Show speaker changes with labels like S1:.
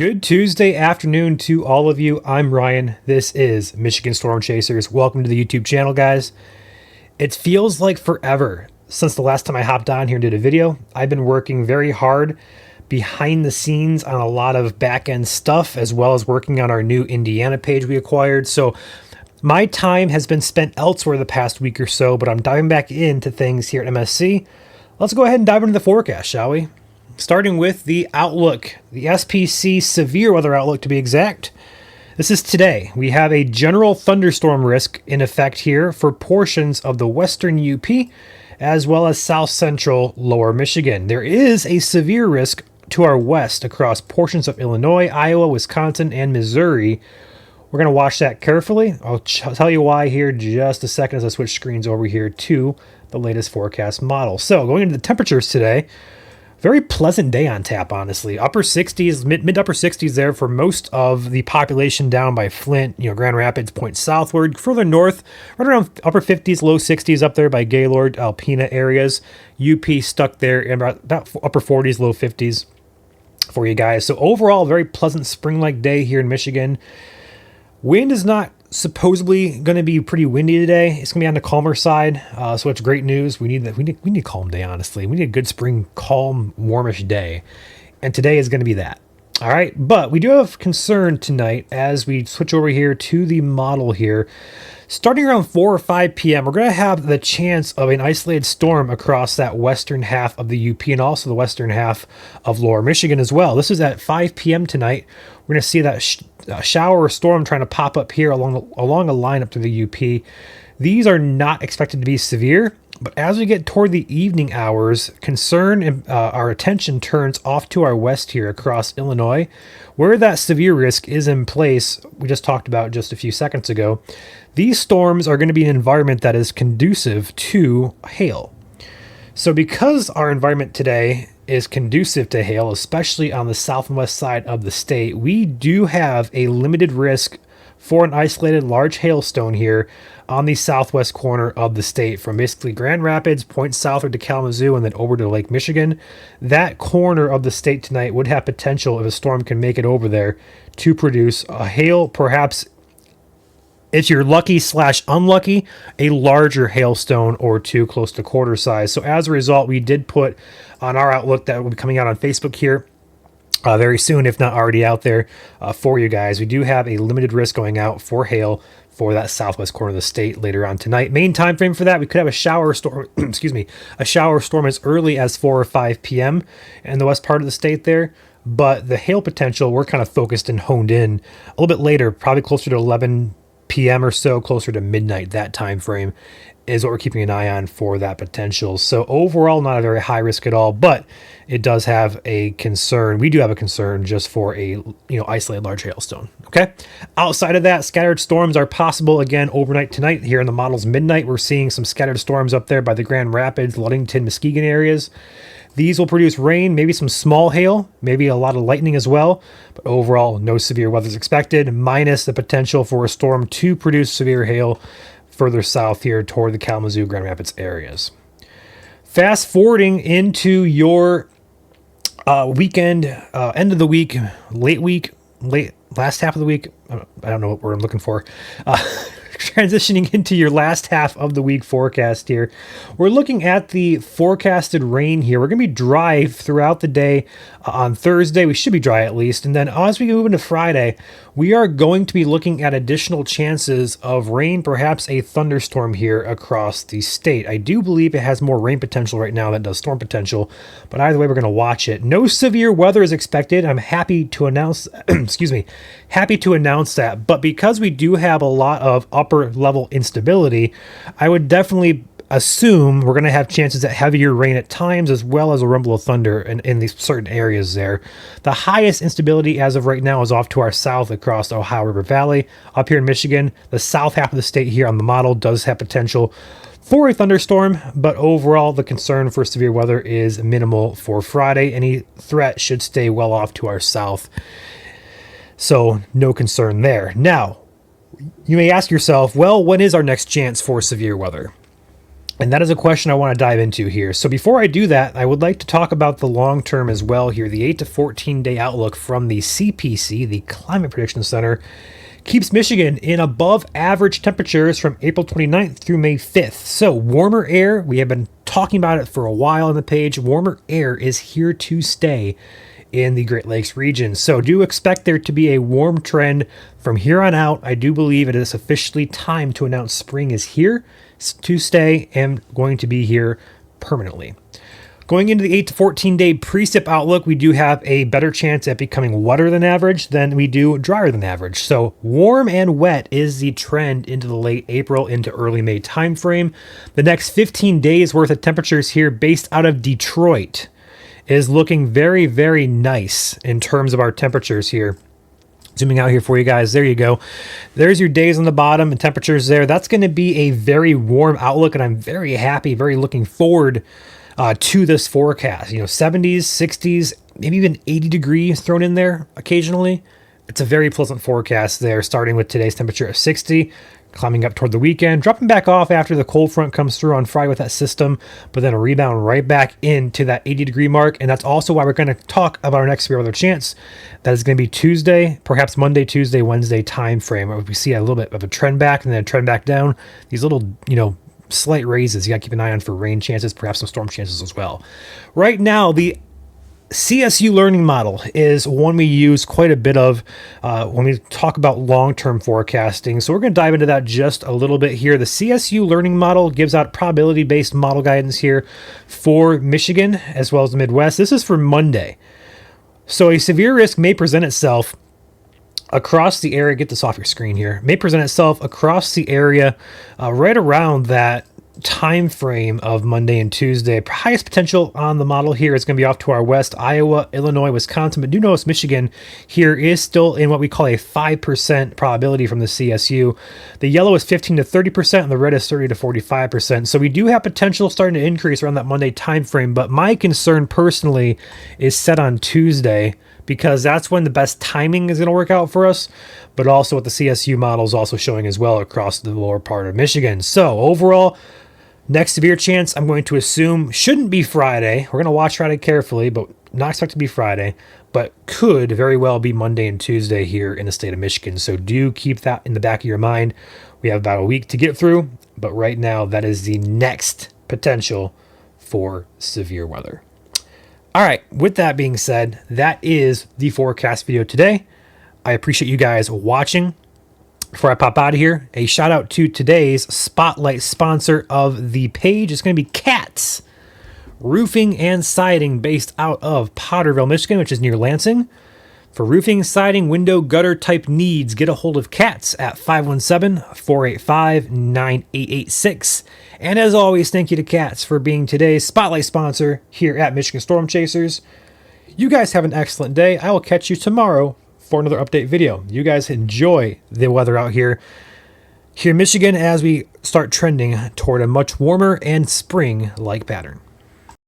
S1: Good Tuesday afternoon to all of you. I'm Ryan. This is Michigan Storm Chasers. Welcome to the YouTube channel, guys. It feels like forever since the last time I hopped on here and did a video. I've been working very hard behind the scenes on a lot of back-end stuff, as well as working on our new Indiana page we acquired. So my time has been spent elsewhere the past week or so, but I'm diving back into things here at MSC. Let's go ahead and dive into the forecast, shall we? Starting with the outlook, the SPC severe weather outlook to be exact. This is today. We have a general thunderstorm risk in effect here for portions of the western UP as well as south central lower Michigan. There is a severe risk to our west across portions of Illinois, Iowa, Wisconsin, and Missouri. We're going to watch that carefully. I'll tell you why here in just a second as I switch screens over here to the latest forecast model. So going into the temperatures today, very pleasant day on tap, honestly. Upper 60s, mid upper 60s there for most of the population down by Flint, Grand Rapids, point southward. Further north, right around upper 50s, low 60s up there by Gaylord, Alpena areas. UP stuck there in about upper 40s, low 50s for you guys. So overall, very pleasant spring-like day here in Michigan. Wind is not supposedly going to be pretty windy today. It's going to be on the calmer side, so it's great news. We need that. We need a calm day, honestly. We need a good spring, calm, warmish day, and today is going to be that. All right, but we do have concern tonight as we switch over here to the model here. Starting around 4 or 5 p.m., we're going to have the chance of an isolated storm across that western half of the UP and also the western half of lower Michigan as well. This is at 5 p.m. tonight. We're going to see that shower or storm trying to pop up here along a line up to the UP. These are not expected to be severe, but as we get toward the evening hours, concern and our attention turns off to our west here across Illinois, where that severe risk is in place. We just talked about just a few seconds ago. These storms are going to be an environment that is conducive to hail. So because our environment today is conducive to hail, especially on the south and west side of the state, we do have a limited risk for an isolated large hailstone here on the southwest corner of the state, from basically Grand Rapids, point southward to Kalamazoo, and then over to Lake Michigan. That corner of the state tonight would have potential, if a storm can make it over there, to produce a hail, perhaps, if you're lucky / unlucky, a larger hailstone or two close to quarter size. So as a result, we did put on our outlook that will be coming out on Facebook here very soon, if not already out there for you guys. We do have a limited risk going out for hail for that southwest corner of the state later on tonight. Main time frame for that, we could have a shower storm, a shower storm as early as 4 or 5 p.m. in the west part of the state there. But the hail potential, we're kind of focused and honed in a little bit later, probably closer to 11 p.m. or so, closer to midnight. That time frame is what we're keeping an eye on for that potential. So overall, not a very high risk at all, but it does have a concern. We do have a concern just for a isolated large hailstone. Okay. Outside of that, scattered storms are possible again overnight tonight. Here in the model's midnight, we're seeing some scattered storms up there by the Grand Rapids, Ludington, Muskegon areas. These will produce rain, maybe some small hail, maybe a lot of lightning as well. But overall, no severe weather is expected, minus the potential for a storm to produce severe hail further south here toward the Kalamazoo, Grand Rapids areas. Fast forwarding into your weekend, end of the week, last half of the week. I don't know what word I'm looking for. Transitioning into your last half of the week forecast here. We're looking at the forecasted rain here. We're going to be dry throughout the day on Thursday. We should be dry at least. And then as we move into Friday, we are going to be looking at additional chances of rain, perhaps a thunderstorm here across the state. I do believe it has more rain potential right now than it does storm potential, but either way, we're going to watch it. No severe weather is expected. I'm happy to announce, happy to announce that. But because we do have a lot of upper level instability, I would definitely assume we're going to have chances at heavier rain at times, as well as a rumble of thunder in these certain areas there. The highest instability as of right now is off to our south across the Ohio River Valley. Up here in Michigan, the south half of the state here on the model does have potential for a thunderstorm, but overall the concern for severe weather is minimal for Friday. Any threat should stay well off to our south, so no concern there. Now, you may ask yourself, well, when is our next chance for severe weather? And that is a question I want to dive into here. So before I do that, I would like to talk about the long term as well here. The 8 to 14 day outlook from the CPC, the Climate Prediction Center, keeps Michigan in above average temperatures from April 29th through May 5th. So warmer air, we have been talking about it for a while on the page. Warmer air is here to stay in the Great Lakes region. So do expect there to be a warm trend from here on out. I do believe it is officially time to announce spring is here to stay and going to be here permanently. Going into the 8 to 14 day precip outlook, we do have a better chance at becoming wetter than average than we do drier than average. So warm and wet is the trend into the late April into early May timeframe. The next 15 days worth of temperatures here based out of Detroit is looking very, very nice in terms of our temperatures here. Zooming out here for you guys. There you go. There's your days on the bottom and temperatures there. That's going to be a very warm outlook, and I'm very happy, very looking forward to this forecast. 70s, 60s, maybe even 80 degrees thrown in there occasionally. It's a very pleasant forecast there, starting with today's temperature of 60, climbing up toward the weekend, dropping back off after the cold front comes through on Friday with that system, but then a rebound right back into that 80 degree mark. And that's also why we're going to talk about our next severe weather chance. That is going to be Tuesday, perhaps Monday, Tuesday, Wednesday time frame, where we see a little bit of a trend back and then a trend back down. These little, slight raises. You got to keep an eye on for rain chances, perhaps some storm chances as well. Right now, the CSU learning model is one we use quite a bit of when we talk about long-term forecasting. So we're going to dive into that just a little bit here. The CSU learning model gives out probability-based model guidance here for Michigan as well as the Midwest. This is for Monday. So a severe risk may present itself across the area. Get this off your screen here. May present itself across the area right around that time frame of Monday and Tuesday. Highest potential on the model here is going to be off to our west, Iowa, Illinois, Wisconsin, but do notice Michigan here is still in what we call a 5% probability from the CSU. The yellow is 15 to 30% and the red is 30 to 45%. So we do have potential starting to increase around that Monday time frame, but my concern personally is set on Tuesday, because that's when the best timing is going to work out for us, but also what the CSU model is also showing as well across the lower part of Michigan. So overall, next severe chance, I'm going to assume shouldn't be Friday. We're going to watch Friday carefully, but not expect to be Friday, but could very well be Monday and Tuesday here in the state of Michigan. So do keep that in the back of your mind. We have about a week to get through, but right now that is the next potential for severe weather. All right, with that being said, that is the forecast video today. I appreciate you guys watching. Before I pop out of here, a shout out to today's spotlight sponsor of the page. It's going to be Cats Roofing and Siding, based out of Potterville, Michigan, which is near Lansing. For roofing, siding, window, gutter type needs, get a hold of Cats at 517-485-9886. And as always, thank you to Cats for being today's spotlight sponsor here at Michigan Storm Chasers. You guys have an excellent day. I will catch you tomorrow for another update video. You guys enjoy the weather out here in Michigan as we start trending toward a much warmer and spring-like pattern.